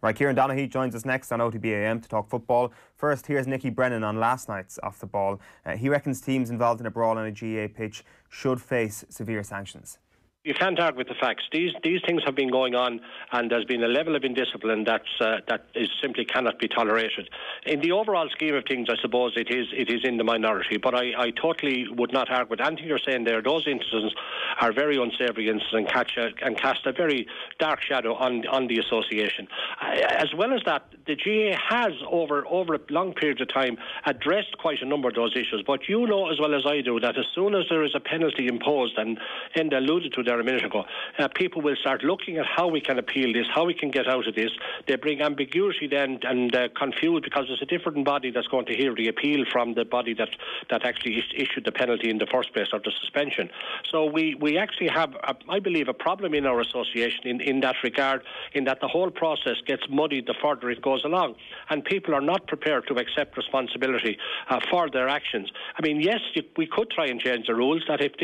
Right, Kieran Donaghy joins us next on OTB AM to talk football. First, here's Nicky Brennan on last night's Off the Ball. He reckons teams involved in a brawl on a GAA pitch should face severe sanctions. You can't argue with the facts. These things have been going on, and there's been a level of indiscipline that is simply cannot be tolerated. In the overall scheme of things, I suppose it is in the minority, but I totally would not argue with anything you're saying there. Those incidents are very unsavoury incidents and cast a very dark shadow on the association. As well as that, the GAA has over long periods of time addressed quite a number of those issues. But you know as well as I do that as soon as there is a penalty imposed, and Enda alluded to there a minute ago, people will start looking at how we can appeal this, how we can get out of this. They bring ambiguity then and confuse, because it's a different body that's going to hear the appeal from the body that actually issued the penalty in the first place, or the suspension. So we actually have, I believe, a problem in our association in that regard, in that the whole process gets muddied the further it goes along, and people are not prepared to accept responsibility for their actions. I mean, yes, we could try and change the rules, that if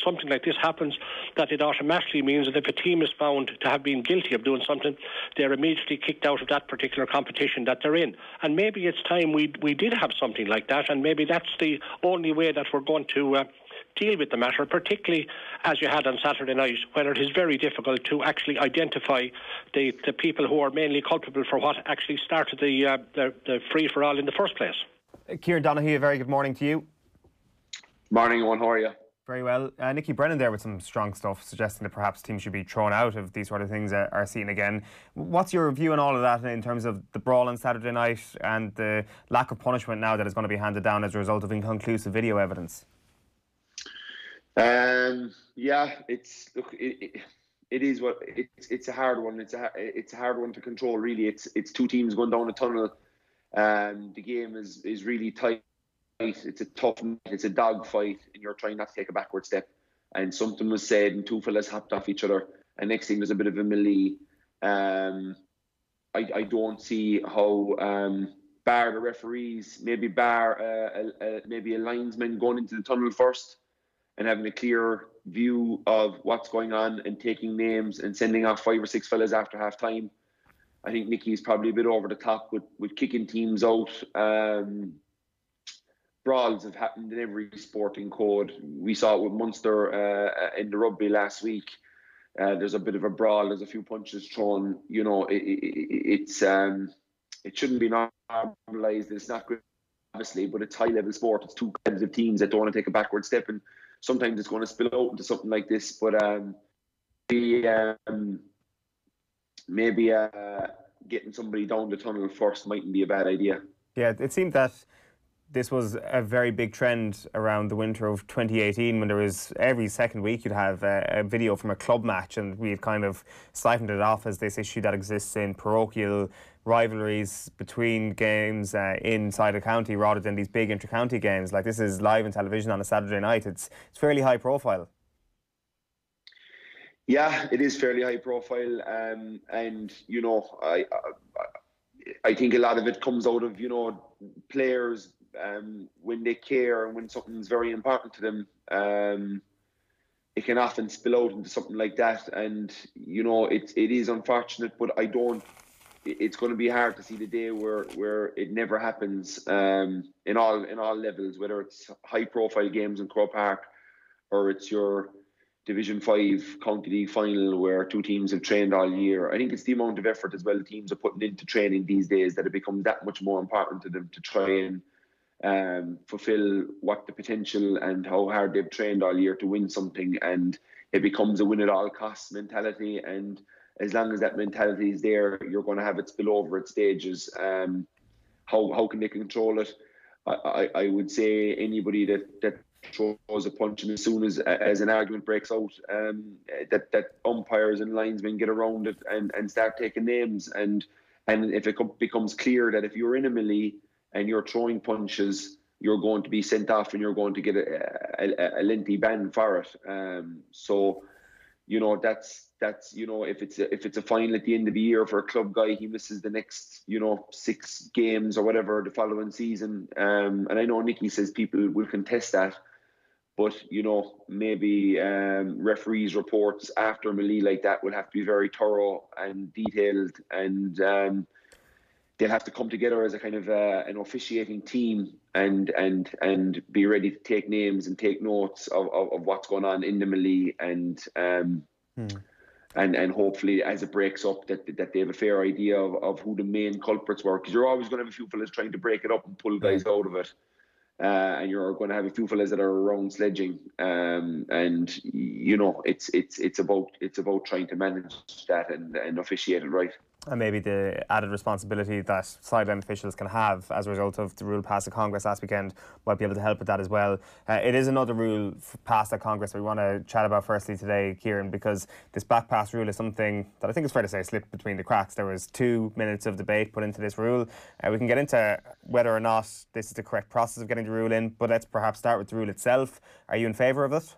something like this happens, that it automatically means that if a team is found to have been guilty of doing something, they're immediately kicked out of that particular competition that they're in. And maybe it's time we did have something like that, and maybe that's the only way that we're going to deal with the matter, particularly as you had on Saturday night, where it is very difficult to actually identify the people who are mainly culpable for what actually started the free-for-all in the first place. Kieran Donaghy, a very good morning to you. Morning, Owen. How are you? Very well. Nicky Brennan there with some strong stuff, suggesting that perhaps teams should be thrown out if these sort of things are seen again. What's your view on all of that in terms of the brawl on Saturday night and the lack of punishment now that is going to be handed down as a result of inconclusive video evidence? Yeah, it's a hard one. It's a hard one to control. Really, it's two teams going down a tunnel. The game is really tight. It's a tough night. It's a dog fight, and you're trying not to take a backward step. And something was said, and two fellas hopped off each other. And next thing, there's a bit of a melee. I don't see how bar the referees, maybe maybe a linesman going into the tunnel first and having a clear view of what's going on and taking names and sending off 5 or 6 fellas after half time. I think Nicky's probably a bit over the top with kicking teams out. Brawls have happened in every sporting code. We saw it with Munster in the rugby last week. There's a bit of a brawl. There's a few punches thrown. You know, it shouldn't be normalised. It's not good, obviously, but it's high-level sport. It's two competitive teams that don't want to take a backward step, and sometimes it's going to spill out into something like this. But maybe getting somebody down the tunnel first mightn't be a bad idea. Yeah, it seemed that this was a very big trend around the winter of 2018, when there was every second week you'd have a video from a club match, and we had kind of siphoned it off as this issue that exists in parochial rivalries between games inside a county, rather than these big inter-county games. Like, this is live on television on a Saturday night. It's fairly high profile. Yeah, it is fairly high profile, and you know, I think a lot of it comes out of, you know, players. When they care and when something's very important to them, it can often spill out into something like that. And you know, it is unfortunate, but it's going to be hard to see the day where it never happens in all levels, whether it's high profile games in Croke Park or it's your Division 5 County League final where two teams have trained all year. I think it's the amount of effort as well the teams are putting into training these days that it becomes that much more important to them to try and fulfill what the potential and how hard they've trained all year to win something, and it becomes a win at all costs mentality. And as long as that mentality is there, you're going to have it spill over at stages. How can they control it? I would say anybody that throws a punch, and as soon as an argument breaks out, that umpires and linesmen get around it and start taking names, and if it becomes clear that if you're in a melee and you're throwing punches, you're going to be sent off and you're going to get a lengthy ban for it. So, you know, that's you know, if it's a final at the end of the year for a club guy, he misses the next, you know, 6 games or whatever the following season. And I know Nicky says people will contest that, But, maybe referees' reports after a melee like that will have to be very thorough and detailed, and they'll have to come together as a kind of an officiating team and be ready to take names and take notes of what's going on in the melee, and hopefully as it breaks up that they have a fair idea of who the main culprits were, because you're always going to have a few fellas trying to break it up and pull guys out of it. And you're going to have a few fellas that are around sledging, and it's about trying to manage that and officiate it right. And maybe the added responsibility that sideline officials can have as a result of the rule passed at Congress last weekend might be able to help with that as well. It is another rule passed at Congress we want to chat about firstly today, Kieran, because this back pass rule is something that I think it's fair to say slipped between the cracks. There was 2 minutes of debate put into this rule. We can get into whether or not this is the correct process of getting the rule in, but let's perhaps start with the rule itself. Are you in favour of it?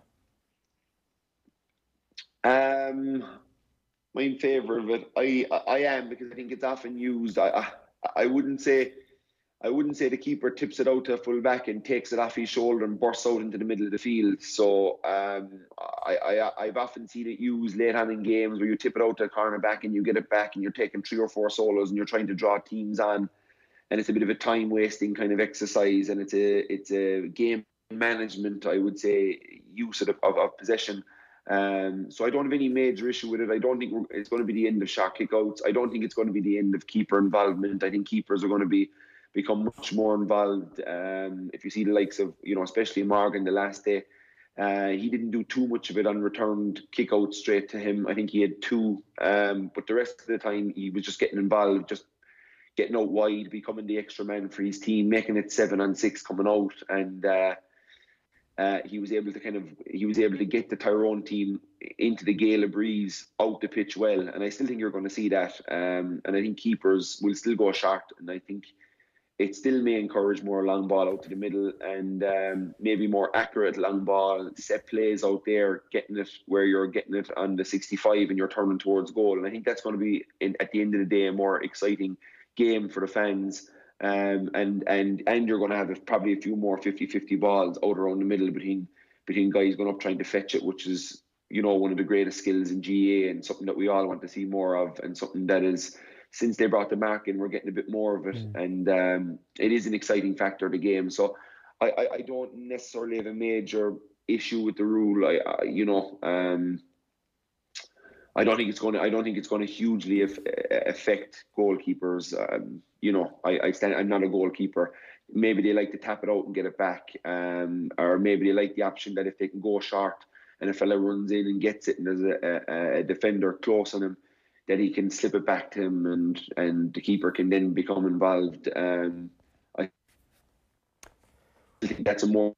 I'm in favour of it. I am, because I think it's often used. I wouldn't say the keeper tips it out to a full back and takes it off his shoulder and bursts out into the middle of the field. So I've often seen it used late on in games where you tip it out to a corner back and you get it back and you're taking 3 or 4 solos and you're trying to draw teams on, and it's a bit of a time wasting kind of exercise, and it's a game management, I would say, use of possession. So I don't have any major issue with it. I don't think it's going to be the end of shot kickouts. I don't think it's going to be the end of keeper involvement. I think keepers are going to become much more involved. If you see the likes of, especially Morgan the last day, he didn't do too much of it on returned kickouts straight to him. I think he had 2, but the rest of the time he was just getting involved, just getting out wide, becoming the extra man for his team, making it 7-on-6 coming out, and he was able to get the Tyrone team into the gale of breeze out the pitch well, and I still think you're going to see that. And I think keepers will still go short, and I think it still may encourage more long ball out to the middle, and maybe more accurate long ball set plays out there, getting it where you're getting it on the 65 and you're turning towards goal. And I think that's going to be, at the end of the day, a more exciting game for the fans. And you're going to have probably a few more 50-50 balls out around the middle between guys going up trying to fetch it, which is, one of the greatest skills in GAA and something that we all want to see more of, and something that is, since they brought the mark in, we're getting a bit more of it. And it is an exciting factor of the game. So I don't necessarily have a major issue with the rule. I don't think it's going to hugely affect goalkeepers. I'm not a goalkeeper. Maybe they like to tap it out and get it back, or maybe they like the option that if they can go short and a fella runs in and gets it and there's a defender close on him, that he can slip it back to him and the keeper can then become involved. I think that's a more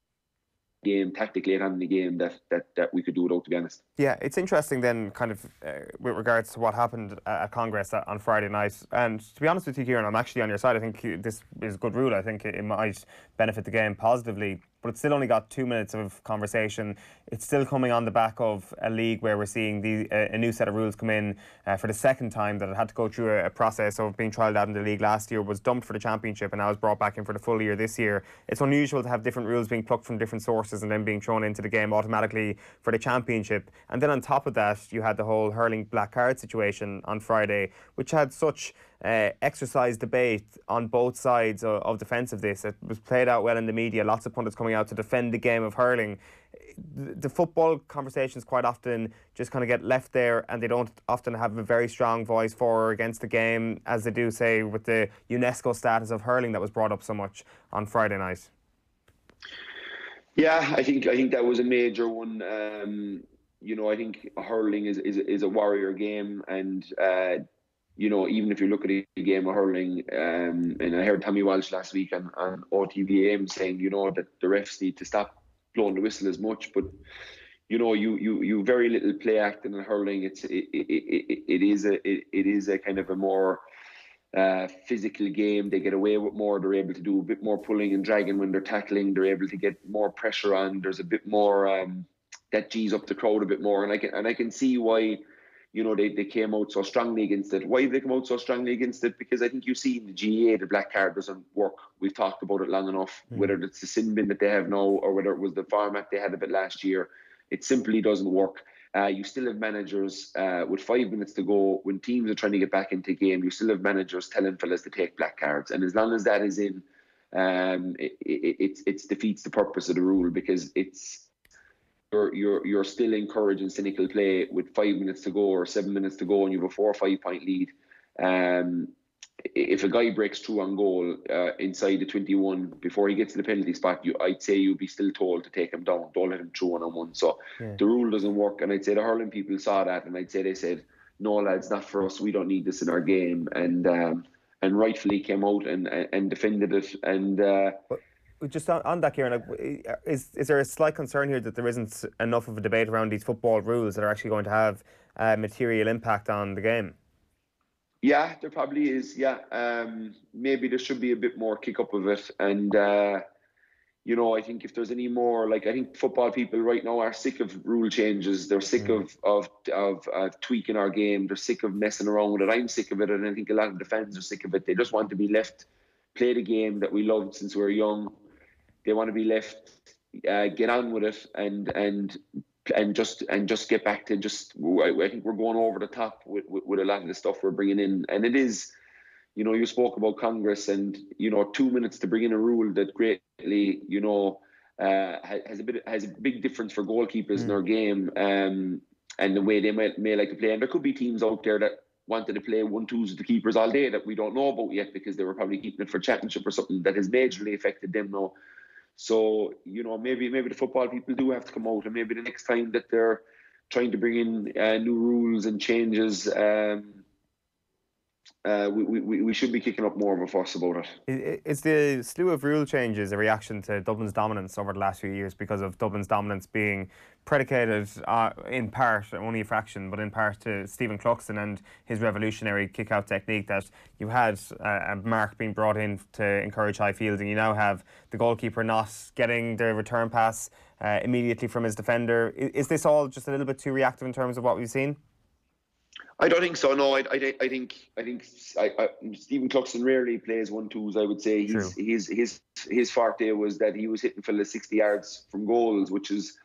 game tactically on the game that we could do without, to be honest. Yeah, it's interesting then, kind of with regards to what happened at Congress on Friday night. And to be honest with you, Kieran, I'm actually on your side. I think this is a good rule. I think it might benefit the game positively, but it's still only got 2 minutes of conversation. It's still coming on the back of a league where we're seeing a new set of rules come in for the second time, that it had to go through a process of being trialled out in the league last year, was dumped for the championship, and now is brought back in for the full year this year. It's unusual to have different rules being plucked from different sources and then being thrown into the game automatically for the championship. And then on top of that, you had the whole hurling black card situation on Friday, which had such exercise debate on both sides of the fence of this. It was played out well in the media, lots of pundits coming out to defend the game of hurling. The football conversations quite often just kind of get left there, and they don't often have a very strong voice for or against the game, as they do, say, with the UNESCO status of hurling that was brought up so much on Friday night. Yeah, I think that was a major one. I think hurling is a warrior game, and even if you look at a game of hurling, and I heard Tommy Walsh last week on OTB AM saying, that the refs need to stop blowing the whistle as much, but you very little play acting in hurling. It is a kind of a more physical game. They get away with more. They're able to do a bit more pulling and dragging when they're tackling. They're able to get more pressure on. There's a bit more that G's up the crowd a bit more, and I can see why they came out so strongly against it. Why did they come out so strongly against it? Because I think you see in the GAA, the black card doesn't work. We've talked about it long enough, whether it's the sin bin that they have now or whether it was the format they had a bit last year. It simply doesn't work. You still have managers with 5 minutes to go, when teams are trying to get back into the game, you still have managers telling fellas to take black cards. And as long as that is in, it defeats the purpose of the rule, because you're still encouraging cynical play with 5 minutes to go or 7 minutes to go, and you have a 4 or 5 point lead. If a guy breaks through on goal inside the 21 before he gets to the penalty spot, I'd say you'd be still told to take him down. Don't let him through one-on-one. So the rule doesn't work, and I'd say the hurling people saw that, and I'd say they said, "No, lads, not for us. We don't need this in our game," and rightfully came out and defended it. And just on that, Kieran, is there a slight concern here that there isn't enough of a debate around these football rules that are actually going to have a material impact on the game? Yeah, there probably is. Yeah, maybe there should be a bit more kick up of it, and I think if there's any more, I think football people right now are sick of rule changes. They're sick of tweaking our game. They're sick of messing around with it. I'm sick of it, and I think a lot of the fans are sick of it. They just want to be left play the game that we loved since we were young. They want to be left get on with it and just get back to I think we're going over the top with a lot of the stuff we're bringing in. And it is, you spoke about Congress, and 2 minutes to bring in a rule that greatly has a big difference for goalkeepers in our game, and the way they may like to play. And there could be teams out there that wanted to play 1-2s with the keepers all day that we don't know about yet, because they were probably keeping it for championship or something that has majorly affected them now. So, maybe the football people do have to come out, and maybe the next time that they're trying to bring in new rules and changes, we should be kicking up more of a fuss about it. Is the slew of rule changes a reaction to Dublin's dominance over the last few years, because of Dublin's dominance being predicated in part, only a fraction, but in part to Stephen Cluxton and his revolutionary kick-out technique, that you had a mark being brought in to encourage high fielding. You now have the goalkeeper not getting the return pass immediately from his defender. Is this all just a little bit too reactive in terms of what we've seen? I don't think so. No, I think Stephen Cluxton rarely plays 1-2s. I would say his forte was that he was hitting for the 60 yards from goals, which is,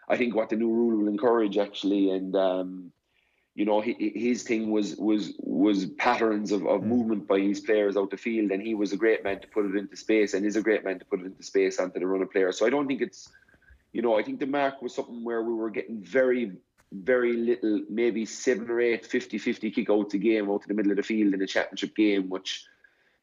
I think, what the new rule will encourage, actually. And his thing was patterns of movement by his players out the field, and he was a great man to put it into space, and is a great man to put it into space onto the run of players. So I don't think it's, I think the mark was something where we were getting very, very little, maybe 7 or 8 50-50 kick-outs a game out to the middle of the field in a championship game, which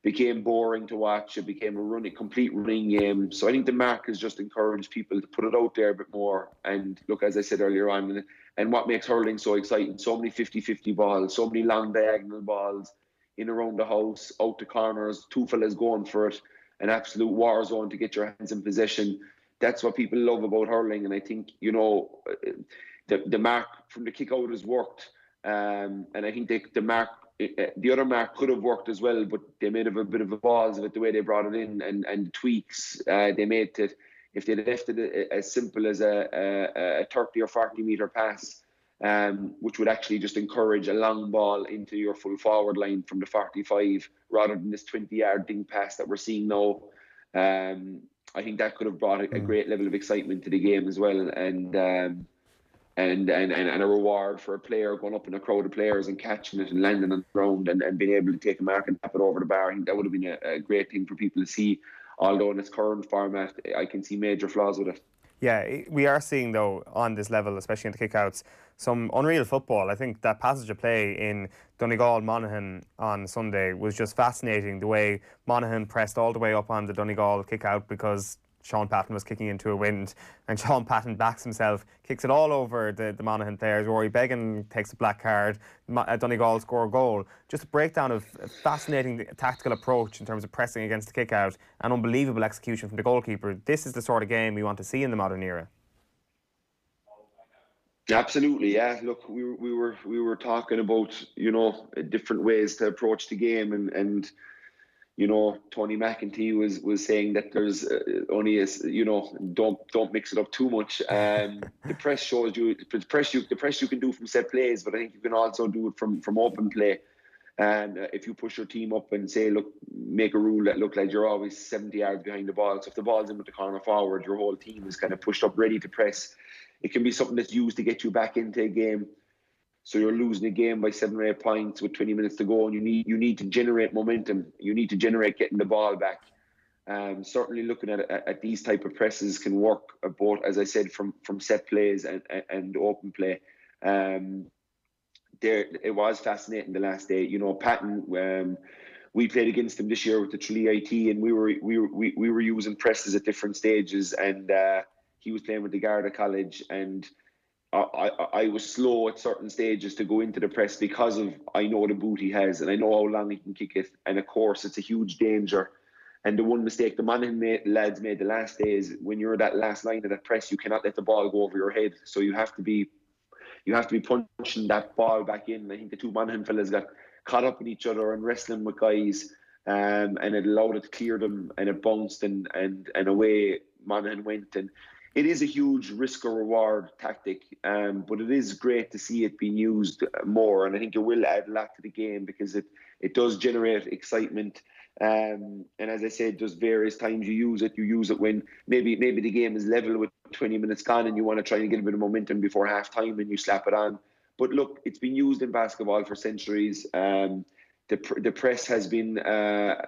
became boring to watch. It became a complete running game. So I think the mark has just encouraged people to put it out there a bit more. And look, as I said earlier on, and what makes hurling so exciting, so many 50-50 balls, so many long diagonal balls in around the house, out to corners, 2 fellas going for it, an absolute war zone to get your hands in possession. That's what people love about hurling. And I think, the mark from the kick-out has worked. And I think the other mark could have worked as well, but they made a bit of a balls of it, the way they brought it in, and the tweaks they made to it. If they'd left it as simple as a 30 or 40 metre pass, which would actually just encourage a long ball into your full forward line from the 45, rather than this 20-yard ding pass that we're seeing now, I think that could have brought a great level of excitement to the game as well, and a reward for a player going up in a crowd of players and catching it and landing on the ground and being able to take a mark and tap it over the bar. I think that would have been a great thing for people to see. Although in its current format, I can see major flaws with it. Yeah, we are seeing, though, on this level, especially in the kickouts, some unreal football. I think that passage of play in Donegal-Monaghan on Sunday was just fascinating, the way Monaghan pressed all the way up on the Donegal kickout, because Sean Patton was kicking into a wind, and Sean Patton backs himself, kicks it all over the Monaghan players. Rory Beggan takes a black card, Donegal score a goal. Just a breakdown of a fascinating tactical approach in terms of pressing against the kick out, and unbelievable execution from the goalkeeper. This is the sort of game we want to see in the modern era. Absolutely, yeah. Look, we were talking about different ways to approach the game, and Tony McEntee was saying that there's only don't mix it up too much. The press shows you the press you can do from set plays, but I think you can also do it from open play. And if you push your team up and say, look, make a rule that look like you're always 70 yards behind the ball. So if the ball's in with the corner forward, your whole team is kind of pushed up, ready to press. It can be something that's used to get you back into a game. So you're losing a game by 7 or 8 points with 20 minutes to go, and you need to generate momentum. You need to generate getting the ball back. Certainly looking at these type of presses can work both, as I said, from set plays and open play. It was fascinating the last day. Patton, we played against him this year with the Tralee IT, and we were using presses at different stages, and he was playing with the Garda College, and I was slow at certain stages to go into the press because I know the boot he has, and I know how long he can kick it, and of course it's a huge danger. And the one mistake the Monaghan lads made the last day is when you're that last line of that press, you cannot let the ball go over your head, so you have to be punching that ball back in. I think the two Monaghan fellas got caught up in each other and wrestling with guys, and it allowed it to clear them, and it bounced, and away Monaghan went. And it is a huge risk or reward tactic, but it is great to see it being used more, and I think it will add a lot to the game because it does generate excitement. And as I said, there's various times you use it. You use it when maybe the game is level with 20 minutes gone and you want to try and get a bit of momentum before half time, and you slap it on. But look, it's been used in basketball for centuries. The press has been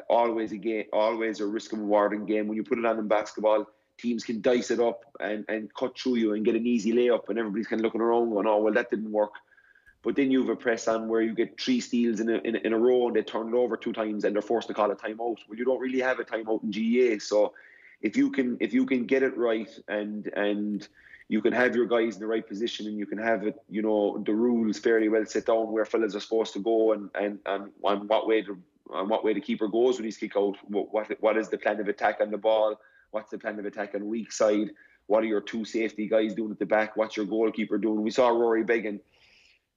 always a risk and rewarding game. When you put it on in basketball, teams can dice it up and cut through you and get an easy layup, and everybody's kind of looking around going, oh, well, that didn't work. But then you have a press on where you get 3 steals in a row and they turn it over 2 times and they're forced to call a timeout. Well, you don't really have a timeout in GAA. So if you can get it right and you can have your guys in the right position and you can have it, the rules fairly well set down where fellas are supposed to go and what way the keeper goes when he's kick out. What is the plan of attack on the ball? What's the plan of attack on weak side? What are your 2 safety guys doing at the back? What's your goalkeeper doing? We saw Rory Beggan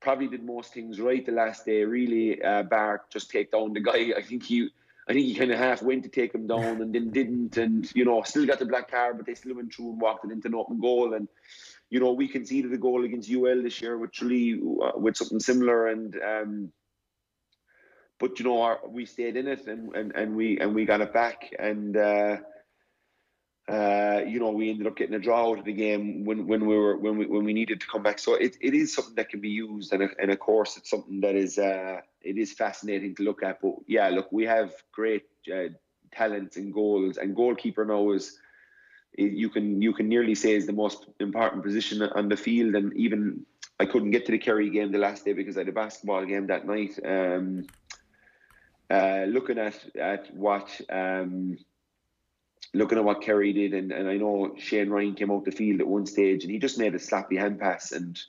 probably did most things right the last day. Really, Bart just take down the guy. I think he kind of half went to take him down and then didn't, and still got the black card, but they still went through and walked it into an open goal. And we conceded a goal against UL this year with Tralee with something similar, and but we stayed in it and we got it back, and we ended up getting a draw out of the game when we needed to come back. So it is something that can be used, and of course it's something that is it is fascinating to look at. But yeah, look, we have great talents in goals, and goalkeeper now you can nearly say is the most important position on the field. And even I couldn't get to the Kerry game the last day because I had a basketball game that night. Looking at what Kerry did, and I know Shane Ryan came out the field at one stage and he just made a sloppy hand pass and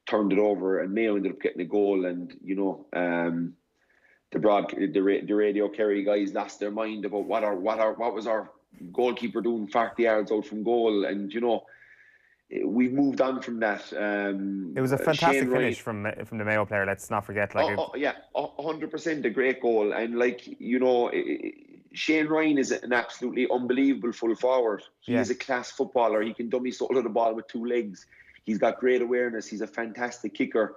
turned it over, and Mayo ended up getting a goal. And the radio Kerry guys lost their mind about what was our goalkeeper doing 40 yards out from goal, and we've moved on from that. It was a fantastic finish from the Mayo player. Let's not forget. Yeah, 100%, a great goal. And Shane Ryan is an absolutely unbelievable full forward. He is a class footballer. He can dummy solo the ball with 2 legs. He's got great awareness. He's a fantastic kicker.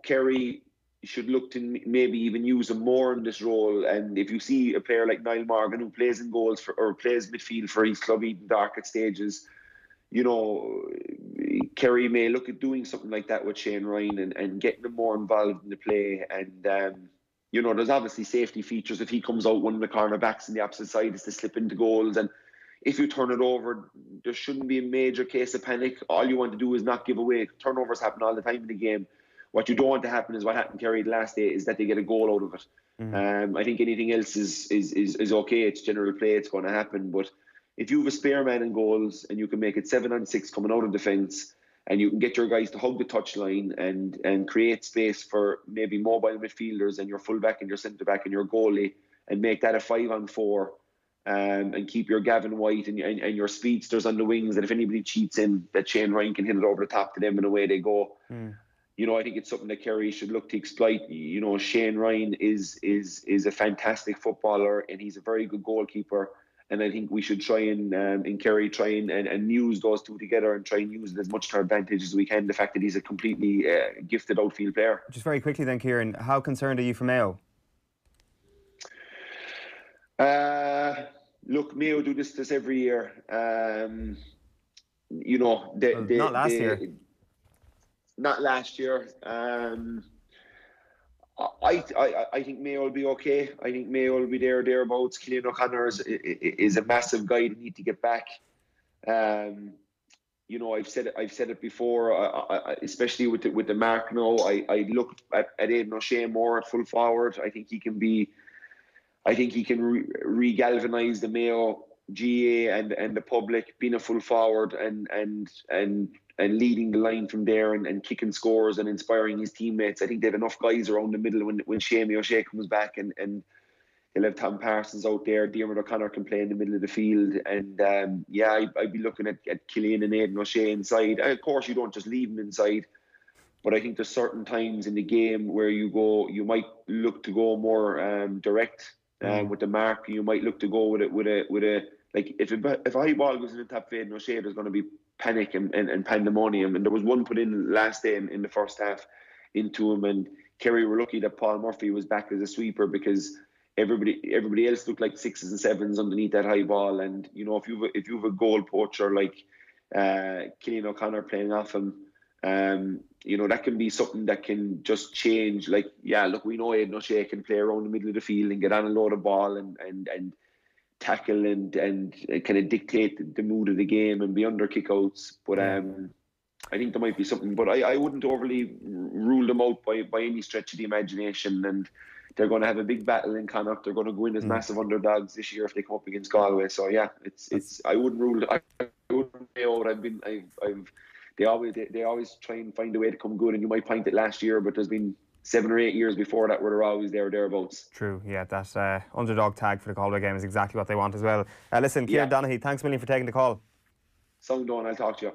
Kerry should look to maybe even use him more in this role. And if you see a player like Niall Morgan who plays in goals or plays midfield for his club, Eden Dark at stages, Kerry may look at doing something like that with Shane Ryan and getting him more involved in the play. And there's obviously safety features. If he comes out one of the cornerbacks on the opposite side is to slip into goals, and if you turn it over, there shouldn't be a major case of panic. All you want to do is not give away. Turnovers happen all the time in the game. What you don't want to happen is what happened to Kerry the last day, is that they get a goal out of it. I think anything else is okay. It's general play. It's going to happen. But if you have a spare man in goals and you can make it 7-on-6 coming out of defence, and you can get your guys to hug the touchline and create space for maybe mobile midfielders and your fullback and your centre back and your goalie, and make that a 5-on-4, and keep your Gavin White and your speedsters on the wings, and if anybody cheats in, that Shane Ryan can hit it over the top to them and away they go. I think it's something that Kerry should look to exploit. Shane Ryan is a fantastic footballer, and he's a very good goalkeeper. And I think we should try and in Kerry and use those two together and try and use it as much to our advantage as we can. The fact that he's a completely gifted outfield player. Just very quickly then, Kieran, how concerned are you for Mayo? Look, Mayo do this every year. Not last year. Not last year. I think Mayo will be okay. I think Mayo will be thereabouts. Kieran O'Connor is a massive guy that need to get back. I've said it before. Especially with the mark now. I look at Aidan O'Shea more at full forward. I think he can re-galvanise the Mayo GAA and the public, being a full forward and leading the line from there and kicking scores and inspiring his teammates. I think they have enough guys around the middle when Shamie O'Shea comes back and they'll have Tom Parsons out there. Diarmuid O'Connor can play in the middle of the field. And I'd be looking at Killian and Aidan O'Shea inside. And of course, you don't just leave them inside. But I think there's certain times in the game where you might look to go more direct with the mark. You might look to go with a like if a high ball goes in the top of Aidan O'Shea, there's going to be panic and pandemonium. And there was one put in last day in the first half into him, and Kerry were lucky that Paul Murphy was back as a sweeper, because everybody else looked like 6s and 7s underneath that high ball. And if you've a goal poacher like Killian O'Connor playing off him, that can be something that can just change. Like, look, we know Aidan O'Shea can play around the middle of the field and get on a load of ball and tackle and kind of dictate the mood of the game and be under kickouts. But I think there might be something, but I wouldn't overly rule them out by any stretch of the imagination. And they're going to have a big battle in Connacht. They're going to go in as massive underdogs this year if they come up against Galway. So it's I wouldn't rule it. I wouldn't rule out. They always try and find a way to come good, and you might find it last year, but there's been 7 or 8 years before that where they're always there or thereabouts. True, yeah, that underdog tag for the Galway game is exactly what they want as well. Listen, Kieran Donaghy, thanks a million for taking the call. Sound on, I'll talk to you.